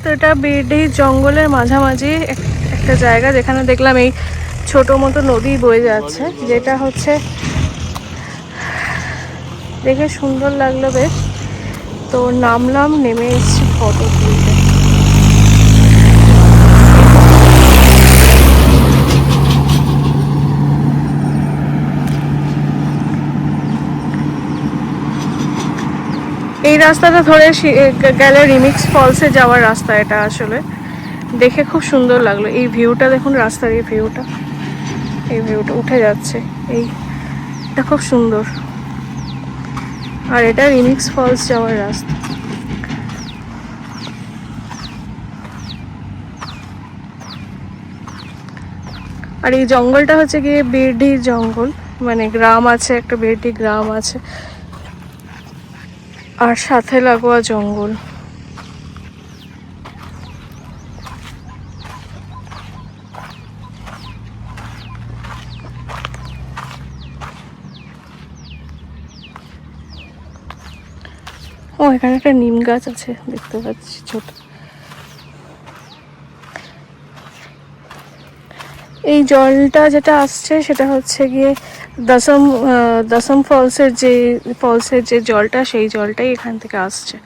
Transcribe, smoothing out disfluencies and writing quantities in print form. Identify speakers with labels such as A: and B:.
A: তো এটা বিরডি জঙ্গলের মাঝামাঝি একটা জায়গা, যেখানে দেখলাম এই ছোট মতো নদী বয়ে যাচ্ছে, যেটা হচ্ছে দেখে সুন্দর লাগলো বেশ। তো নামলাম, নেমে এসেছি ফটো তুলতে। এই রাস্তাটা ধরে গেলে রিমিক্স ফলসে যাওয়ার রাস্তা এটা। আসলে দেখে খুব সুন্দর লাগলো। এই ভিউটা দেখুন, রাস্তার এই ভিউটা, এই ভিউটা উঠে যাচ্ছে, এইটা খুব সুন্দর। আর এটা রিমিক্স ফলস যাওয়ার রাস্তা। আর এই জঙ্গলটা হচ্ছে গিয়ে বিরডি জঙ্গল, মানে গ্রাম আছে, একটা বিরডি গ্রাম আছে, আর সাথে লাগোয়া জঙ্গল। ও, এখানে একটা নিম গাছ আছে দেখতে পাচ্ছি, ছোট। এই জলটা যেটা আসছে সেটা হচ্ছে গিয়ে দশম ফলসের যে জলটা, সেই জলটাই এখান থেকে আসছে।